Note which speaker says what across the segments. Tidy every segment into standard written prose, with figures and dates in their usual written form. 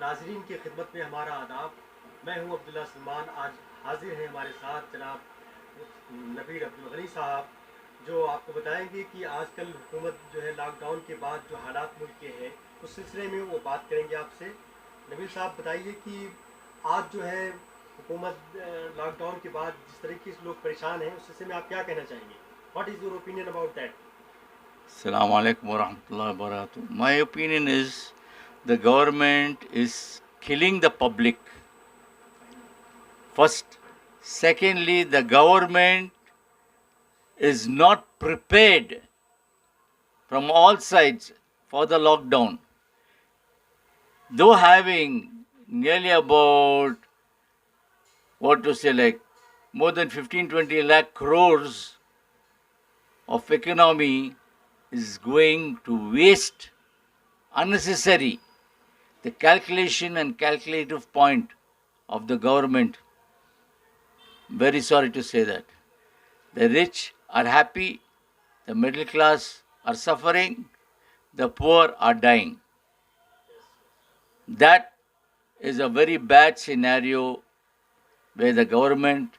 Speaker 1: नाजरीन की खिदमत में हमारा आदाब। मैं हूं अब्दुल्ला सलमान। आज हाजिर हैं हमारे साथ जनाब नबीर अब्दुल गनी साहब, जो आपको बताएंगे कि आजकल हुकूमत जो है लॉकडाउन के बाद जो हालात मुल्क के हैं उस सिलसिले में वो बात करेंगे आपसे। नबीर साहब बताइए कि आज जो है हुकूमत लॉकडाउन के बाद जिस तरीके से लोग परेशान हैं उस सिलसिले में आप क्या कहना चाहेंगे? What is your opinion about that?
Speaker 2: Assalamu alaikum wa rahmatullahi wa barakatuh. My opinion is the government is killing the public. First. Secondly, the government is not prepared from all sides for the lockdown. Though having nearly about, more than 15-20 lakh crores of economy is going to waste unnecessary. The calculation and calculative point of the government, very sorry to say that. The rich are happy, the middle class are suffering, the poor are dying. That is a very bad scenario where the government,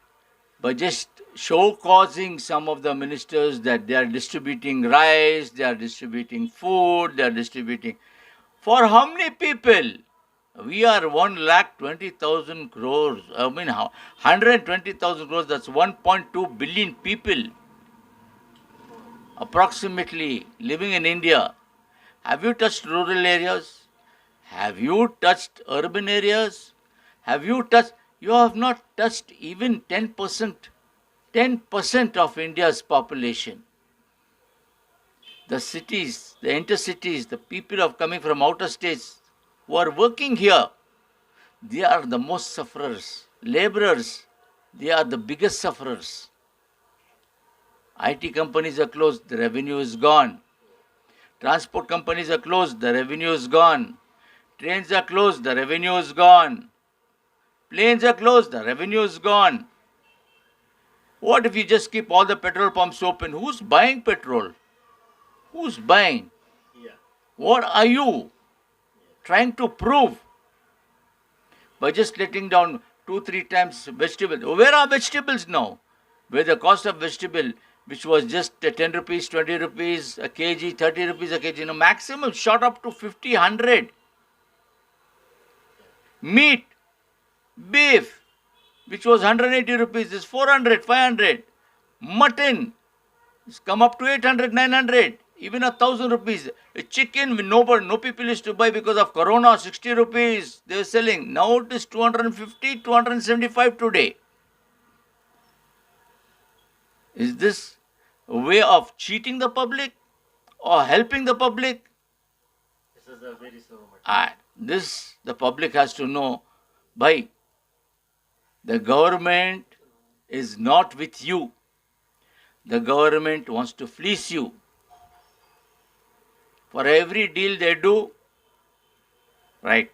Speaker 2: by just show causing some of the ministers that they are distributing rice, they are distributing food, they are distributing. For how many people? We are 1,20,000 crores. 120,000 crores, that's 1.2 billion people approximately living in India. Have you touched rural areas? Have you touched urban areas? You have not touched even 10%, 10% of India's population. The cities, the intercities, the people of coming from outer states who are working here, they are the most sufferers. Laborers, they are the biggest sufferers. IT companies are closed, the revenue is gone. Transport companies are closed, the revenue is gone. Trains are closed, the revenue is gone. Planes are closed, the revenue is gone. What if you just keep all the petrol pumps open? Who's buying petrol? Who's buying?
Speaker 1: Yeah.
Speaker 2: What are you trying to prove by just letting down 2-3 times vegetables? Where are vegetables now? Where the cost of vegetable, which was just 10 rupees, 20 rupees a kg, 30 rupees a kg, maximum shot up to 50, 100. Meat, beef, which was 180 rupees, is 400, 500. Mutton, it's come up to 800, 900, even 1,000 rupees. A chicken, no people used to buy because of Corona, 60 rupees they were selling. Now it is 250, 275 today. Is this a way of cheating the public or helping the public?
Speaker 1: This is a very so
Speaker 2: This the public has to know. By the government is not with you. The government wants to fleece you. For every deal they do, right?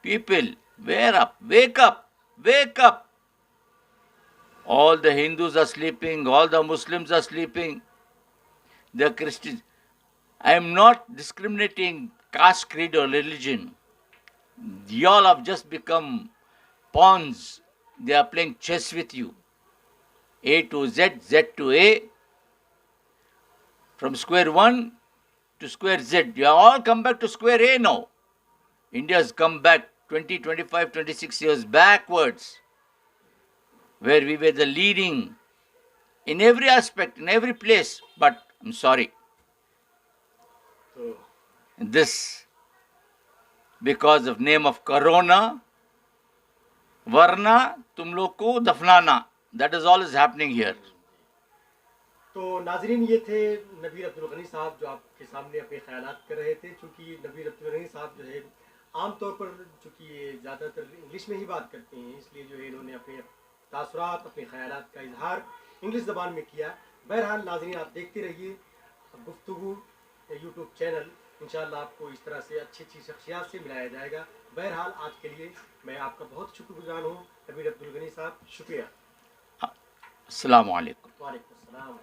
Speaker 2: People, wake up, wake up. All the Hindus are sleeping, all the Muslims are sleeping, the Christians. I am not discriminating caste, creed, or religion. Y'all have just become pawns. They are playing chess with you. A to Z, Z to A, from square 1 to square Z. You have all come back to square A now. India has come back 20, 25, 26 years backwards, where we were the leading in every aspect, in every place. But I'm sorry, this, because of name of Corona, Varna, tum log ko dafnana. That is all is happening here.
Speaker 1: तो नाजरीन, ये थे नबीर अब्दुल गनी साहब जो आपके सामने अपने ख्यालात कर रहे थे। चूँकि नबीर अब्दुल गनी साहब जो है आमतौर पर चूँकि ये ज़्यादातर इंग्लिश में ही बात करते हैं, इसलिए जो है इन्होंने अपने तासुरात, अपने ख्यालात का इजहार इंग्लिश ज़बान में किया। बहरहाल नाजरीन, आप देखते रहिए गुफ्तगू यूट्यूब चैनल। इंशाअल्लाह आपको इस तरह से अच्छी अच्छी शख्सियात से मिलाया जाएगा। बहरहाल आज के लिए मैं आपका बहुत शुक्रगुजार हूँ नबीर अब्दुल गनी साहब, शुक्रिया।
Speaker 2: अस्सलामु अलैकुम।
Speaker 1: वालेकुम अस्सलाम।